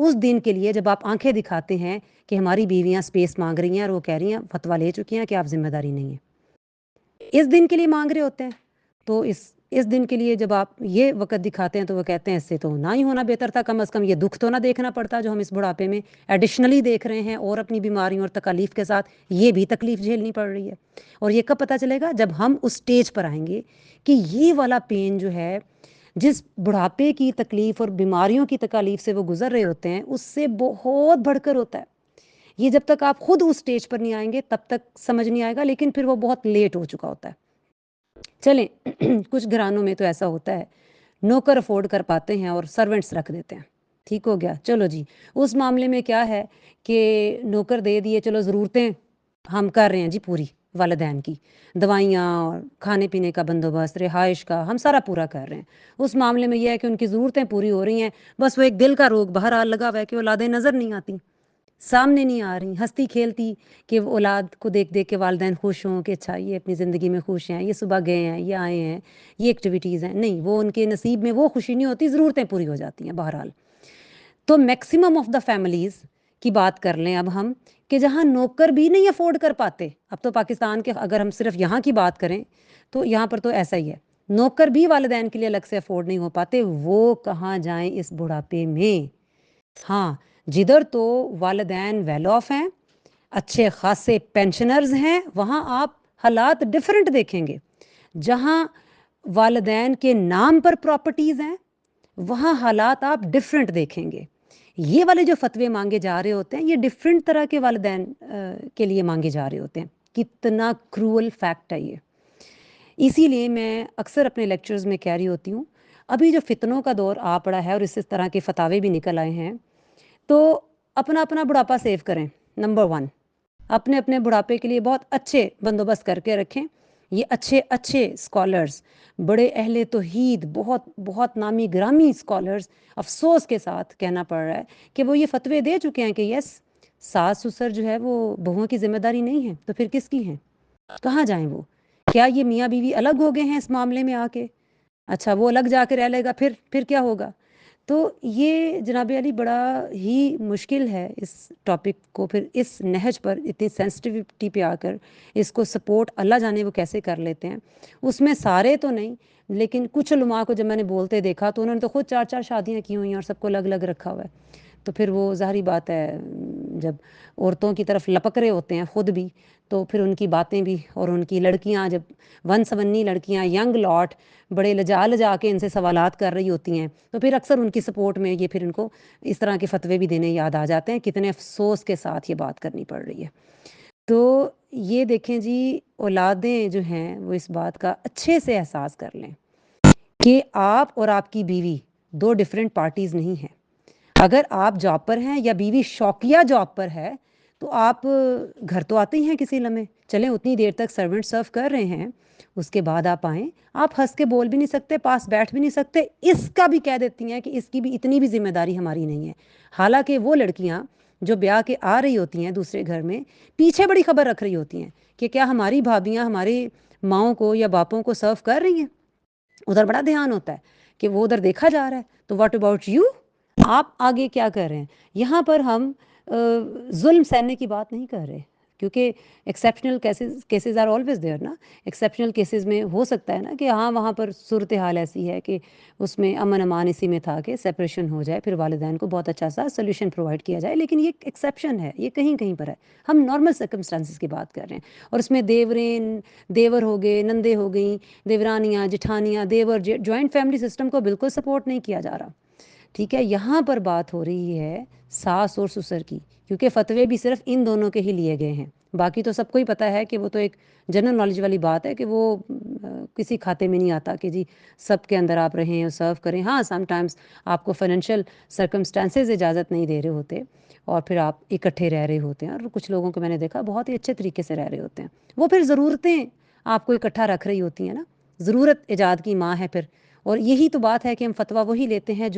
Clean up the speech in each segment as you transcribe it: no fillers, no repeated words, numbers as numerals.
اس دن کے لیے جب آپ آنکھیں دکھاتے ہیں کہ ہماری بیویاں سپیس مانگ رہی ہیں اور وہ کہہ رہی ہیں فتویٰ لے چکی ہیں کہ آپ ذمہ داری نہیں ہیں، اس دن کے لیے مانگ رہے ہوتے ہیں، تو اس دن کے لیے جب آپ یہ وقت دکھاتے ہیں تو وہ کہتے ہیں اس سے تو نہ ہی ہونا بہتر تھا، کم از کم یہ دکھ تو نہ دیکھنا پڑتا جو ہم اس بڑھاپے میں ایڈیشنلی دیکھ رہے ہیں، اور اپنی بیماریوں اور تکالیف کے ساتھ یہ بھی تکلیف جھیلنی پڑ رہی ہے۔ اور یہ کب پتہ چلے گا؟ جب ہم اس سٹیج پر آئیں گے کہ یہ والا پین جو ہے، جس بڑھاپے کی تکلیف اور بیماریوں کی تکالیف سے وہ گزر رہے ہوتے ہیں، اس سے بہت بڑھ کر ہوتا ہے۔ یہ جب تک آپ خود اس سٹیج پر نہیں آئیں گے تب تک سمجھ نہیں آئے گا، لیکن پھر وہ بہت لیٹ ہو چکا ہوتا ہے۔ چلیں کچھ گھرانوں میں تو ایسا ہوتا ہے، نوکر افورڈ کر پاتے ہیں اور سرونٹس رکھ دیتے ہیں، ٹھیک ہو گیا، چلو جی اس معاملے میں کیا ہے کہ نوکر دے دیے، چلو ضرورتیں ہم کر رہے ہیں جی پوری، والدین کی دوائیاں اور کھانے پینے کا بندوبست، رہائش کا، ہم سارا پورا کر رہے ہیں۔ اس معاملے میں یہ ہے کہ ان کی ضرورتیں پوری ہو رہی ہیں، بس وہ ایک دل کا روگ بہرحال لگا ہوا ہے کہ اولادیں نظر نہیں آتی، سامنے نہیں آ رہی، ہنستی کھیلتی، کہ وہ اولاد کو دیکھ دیکھ کے والدین خوش ہوں کہ اچھا یہ اپنی زندگی میں خوش ہیں، یہ صبح گئے ہیں، یہ آئے ہیں، یہ ایکٹیویٹیز ہیں، نہیں، وہ ان کے نصیب میں وہ خوشی نہیں ہوتی، ضرورتیں پوری ہو جاتی ہیں بہرحال۔ تو میکسیمم آف دا فیملیز کی بات کر لیں اب ہم، کہ جہاں نوکر بھی نہیں افورڈ کر پاتے، اب تو پاکستان کے اگر ہم صرف یہاں کی بات کریں تو یہاں پر تو ایسا ہی ہے، نوکر بھی والدین کے لیے الگ سے افورڈ نہیں ہو پاتے، وہ کہاں جائیں اس بڑھاپے میں؟ ہاں، جدھر تو والدین ویل آف ہیں، اچھے خاصے پینشنرز ہیں، وہاں آپ حالات ڈیفرنٹ دیکھیں گے۔ جہاں والدین کے نام پر پراپرٹیز ہیں وہاں حالات آپ ڈیفرنٹ دیکھیں گے۔ یہ والے جو فتوے مانگے جا رہے ہوتے ہیں یہ ڈیفرنٹ طرح کے والدین کے لیے مانگے جا رہے ہوتے ہیں۔ کتنا کرول فیکٹ ہے یہ! اسی لیے میں اکثر اپنے لیکچرز میں کہہ رہی ہوتی ہوں، ابھی جو فتنوں کا دور آ پڑا ہے اور اس طرح کے فتاوے بھی نکل آئے ہیں، تو اپنا اپنا بڑھاپا سیو کریں، نمبر 1، اپنے اپنے بڑھاپے کے لیے بہت اچھے بندوبست کر کے رکھیں۔ یہ اچھے اچھے اسکالرز، بڑے اہل توحید، بہت بہت نامی گرامی اسکالرز، افسوس کے ساتھ کہنا پڑ رہا ہے کہ وہ یہ فتوے دے چکے ہیں کہ یس، ساس سسر جو ہے وہ بہوؤں کی ذمہ داری نہیں ہے، تو پھر کس کی ہیں؟ کہاں جائیں وہ؟ کیا یہ میاں بیوی الگ ہو گئے ہیں اس معاملے میں آ کے؟ اچھا وہ الگ جا کے رہ لے گا، پھر کیا ہوگا؟ تو یہ جناب علی بڑا ہی مشکل ہے اس ٹاپک کو پھر اس نہج پر اتنی سینسٹیوٹی پہ آ کر اس کو سپورٹ اللہ جانے وہ کیسے کر لیتے ہیں۔ اس میں سارے تو نہیں، لیکن کچھ علماء کو جب میں نے بولتے دیکھا تو انہوں نے تو خود 4 شادیاں کی ہوئی ہیں اور سب کو الگ الگ رکھا ہوا ہے، تو پھر وہ ظاہری بات ہے جب عورتوں کی طرف لپک رہے ہوتے ہیں خود بھی، تو پھر ان کی باتیں بھی، اور ان کی لڑکیاں جب 1 سونی لڑکیاں ینگ لاٹ بڑے لجا لجا کے ان سے سوالات کر رہی ہوتی ہیں، تو پھر اکثر ان کی سپورٹ میں یہ پھر ان کو اس طرح کے فتوے بھی دینے یاد آ جاتے ہیں۔ کتنے افسوس کے ساتھ یہ بات کرنی پڑ رہی ہے۔ تو یہ دیکھیں جی، اولادیں جو ہیں وہ اس بات کا اچھے سے احساس کر لیں کہ آپ اور آپ کی بیوی 2 ڈفرینٹ پارٹیز نہیں ہیں۔ اگر آپ جاب پر ہیں یا بیوی شوقیہ جاب پر ہے تو آپ گھر تو آتے ہی ہیں کسی لمحے، چلیں اتنی دیر تک سرونٹ سرو کر رہے ہیں، اس کے بعد آپ آئیں، آپ ہنس کے بول بھی نہیں سکتے، پاس بیٹھ بھی نہیں سکتے، اس کا بھی کہہ دیتی ہیں کہ اس کی بھی اتنی بھی ذمہ داری ہماری نہیں ہے۔ حالانکہ وہ لڑکیاں جو بیاہ کے آ رہی ہوتی ہیں دوسرے گھر میں، پیچھے بڑی خبر رکھ رہی ہوتی ہیں کہ کیا ہماری بھابیاں ہماری ماؤں کو یا باپوں کو سرو کر رہی ہیں، ادھر بڑا دھیان ہوتا ہے کہ وہ ادھر دیکھا جا رہا ہے، تو واٹ اباؤٹ یو؟ آپ آگے کیا کر رہے ہیں؟ یہاں پر ہم ظلم سہنے کی بات نہیں کر رہے، کیونکہ exceptional cases are always there نا۔ ایکسیپشنل کیسز میں ہو سکتا ہے نا کہ ہاں وہاں پر صورتحال ایسی ہے کہ اس میں امن امان اسی میں تھا کہ سیپریشن ہو جائے، پھر والدین کو بہت اچھا سا سولوشن پرووائڈ کیا جائے، لیکن یہ ایکسیپشن ہے، یہ کہیں کہیں پر ہے۔ ہم نارمل سرکمسٹانسز کی بات کر رہے ہیں، اور اس میں دیور ہو گئے، نندے ہو گئیں، دیورانیاں، جٹھانیاں، دیور، جوائنٹ فیملی سسٹم کو بالکل سپورٹ نہیں کیا جا رہا، ٹھیک ہے؟ یہاں پر بات ہو رہی ہے ساس اور سسر کی، کیونکہ فتوے بھی صرف ان دونوں کے ہی لیے گئے ہیں، باقی تو سب کو ہی پتہ ہے کہ وہ تو ایک جنرل نالج والی بات ہے کہ وہ کسی کھاتے میں نہیں آتا کہ جی سب کے اندر آپ رہیں اور سرو کریں۔ ہاں سم ٹائمز آپ کو فائنینشیل سرکمسٹانسز اجازت نہیں دے رہے ہوتے اور پھر آپ اکٹھے رہ رہے ہوتے ہیں، اور کچھ لوگوں کو میں نے دیکھا بہت ہی اچھے طریقے سے رہ رہے ہوتے ہیں، وہ پھر ضرورتیں آپ کو اکٹھا رکھ رہی ہوتی ہیں نا، ضرورت ایجاد کی ماں ہے پھر، اور یہی تو بات ہے کہ ہم فتویٰ وہی لیتے ہیں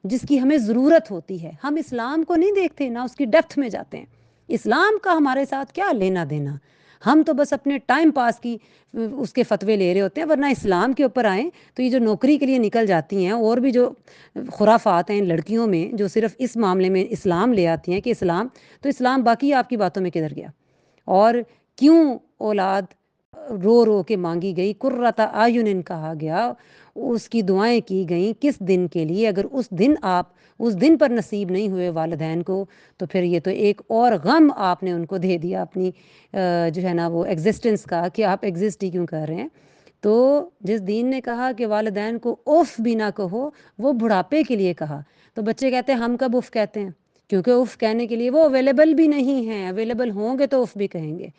جس کی ہمیں ضرورت ہوتی ہے۔ ہم اسلام کو نہیں دیکھتے، نہ اس کی ڈیپتھ میں جاتے ہیں، اسلام کا ہمارے ساتھ کیا لینا دینا، ہم تو بس اپنے ٹائم پاس کی اس کے فتوے لے رہے ہوتے ہیں، ورنہ اسلام کے اوپر آئیں تو یہ جو نوکری کے لیے نکل جاتی ہیں اور بھی جو خرافات ہیں لڑکیوں میں جو صرف اس معاملے میں اسلام لے آتی ہیں کہ اسلام، تو اسلام باقی آپ کی باتوں میں کدھر گیا؟ اور کیوں اولاد رو رو کے مانگی گئی، قرۃ اعین کہا گیا، اس کی دعائیں کی گئیں کس دن کے لیے؟ اگر اس دن آپ اس دن پر نصیب نہیں ہوئے والدین کو تو پھر یہ تو ایک اور غم آپ نے ان کو دے دیا اپنی جو ہے نا وہ ایگزسٹنس کا، کہ آپ ایگزسٹ ہی کیوں کر رہے ہیں۔ تو جس دین نے کہا کہ والدین کو اف بھی نہ کہو، وہ بڑھاپے کے لیے کہا، تو بچے کہتے ہیں ہم کب اف کہتے ہیں؟ کیونکہ اف کہنے کے لیے وہ اویلیبل بھی نہیں ہیں، اویلیبل ہوں گے تو اف بھی کہیں گے۔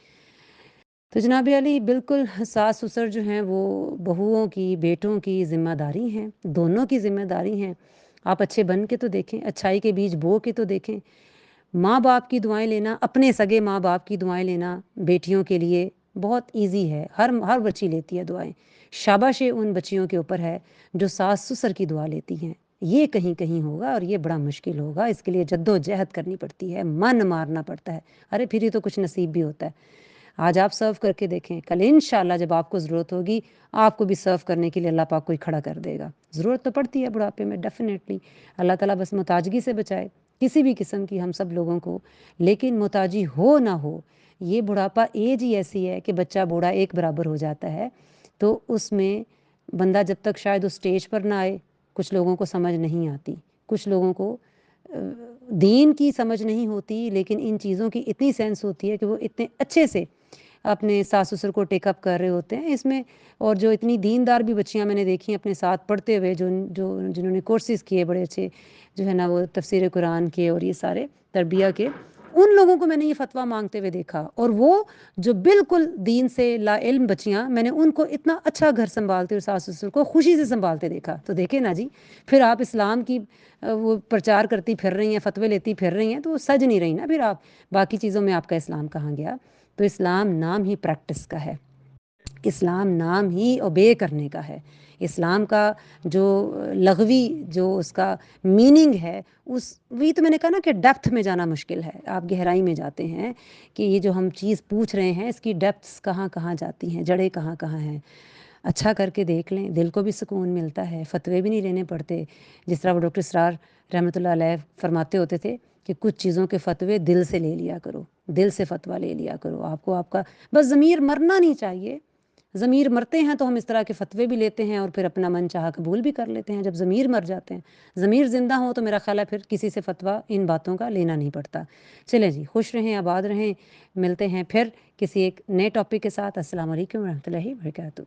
تو جناب علی بالکل ساس سسر جو ہیں وہ بہوؤں کی بیٹوں کی ذمہ داری ہیں، دونوں کی ذمہ داری ہیں۔ آپ اچھے بن کے تو دیکھیں، اچھائی کے بیج بو کے تو دیکھیں۔ ماں باپ کی دعائیں لینا، اپنے سگے ماں باپ کی دعائیں لینا بیٹیوں کے لیے بہت ایزی ہے، ہر بچی لیتی ہے دعائیں۔ شاباش ان بچیوں کے اوپر ہے جو ساس سسر کی دعا لیتی ہیں۔ یہ کہیں کہیں ہوگا اور یہ بڑا مشکل ہوگا، اس کے لیے جد و جہد کرنی پڑتی ہے، من مارنا پڑتا ہے۔ ارے پھر ہی تو کچھ نصیب بھی ہوتا ہے۔ آج آپ سرو کر کے دیکھیں، کل انشاءاللہ جب آپ کو ضرورت ہوگی آپ کو بھی سرو کرنے کے لیے اللہ پاک کوئی کھڑا کر دے گا۔ ضرورت تو پڑتی ہے بڑھاپے میں ڈیفینیٹلی، اللہ تعالیٰ بس محتاجگی سے بچائے کسی بھی قسم کی ہم سب لوگوں کو، لیکن محتاجی ہو نہ ہو، یہ بڑھاپا ایج ہی ایسی ہے کہ بچہ بوڑھا ایک برابر ہو جاتا ہے۔ تو اس میں بندہ جب تک شاید اس سٹیج پر نہ آئے، کچھ لوگوں کو سمجھ نہیں آتی، کچھ لوگوں کو دین کی سمجھ نہیں ہوتی، لیکن ان چیزوں کی اتنی سینس ہوتی ہے کہ وہ اتنے اچھے سے اپنے ساس سسر کو ٹیک اپ کر رہے ہوتے ہیں اس میں۔ اور جو اتنی دیندار بھی بچیاں میں نے دیکھی ہیں اپنے ساتھ پڑھتے ہوئے، جنہوں نے کورسز کیے بڑے اچھے، جو ہے نا وہ تفسیر قرآن کے اور یہ سارے تربیہ کے، ان لوگوں کو میں نے یہ فتویٰ مانگتے ہوئے دیکھا۔ اور وہ جو بالکل دین سے لا علم بچیاں، میں نے ان کو اتنا اچھا گھر سنبھالتے اور ساس سسر کو خوشی سے سنبھالتے دیکھا۔ تو دیکھیں نا جی، پھر آپ اسلام کی وہ پرچار کرتی پھر رہی ہیں، فتوے لیتی پھر رہی ہیں، تو وہ سج نہیں رہی نا پھر آپ، باقی چیزوں میں آپ کا اسلام کہاں گیا؟ تو اسلام نام ہی پریکٹس کا ہے، اسلام نام ہی اوبے کرنے کا ہے۔ اسلام کا جو لغوی جو اس کا میننگ ہے، اس وہی تو میں نے کہا نا کہ ڈیپتھ میں جانا مشکل ہے، آپ گہرائی میں جاتے ہیں کہ یہ جو ہم چیز پوچھ رہے ہیں اس کی ڈیپتھس کہاں کہاں جاتی ہیں، جڑیں کہاں کہاں ہیں۔ اچھا کر کے دیکھ لیں، دل کو بھی سکون ملتا ہے، فتوے بھی نہیں لینے پڑتے۔ جس طرح وہ ڈاکٹر اسرار رحمۃ اللہ علیہ فرماتے ہوتے تھے کہ کچھ چیزوں کے فتوے دل سے لے لیا کرو، دل سے فتویٰ لے لیا کرو، آپ کا بس ضمیر مرنا نہیں چاہیے۔ ضمیر مرتے ہیں تو ہم اس طرح کے فتوے بھی لیتے ہیں اور پھر اپنا من چاہا قبول بھی کر لیتے ہیں۔ جب ضمیر مر جاتے ہیں، ضمیر زندہ ہو تو میرا خیال ہے پھر کسی سے فتویٰ ان باتوں کا لینا نہیں پڑتا۔ چلیں جی، خوش رہیں، آباد رہیں، ملتے ہیں پھر کسی ایک نئے ٹاپک کے ساتھ۔ السلام علیکم ورحمۃ اللہ وبرکاتہ۔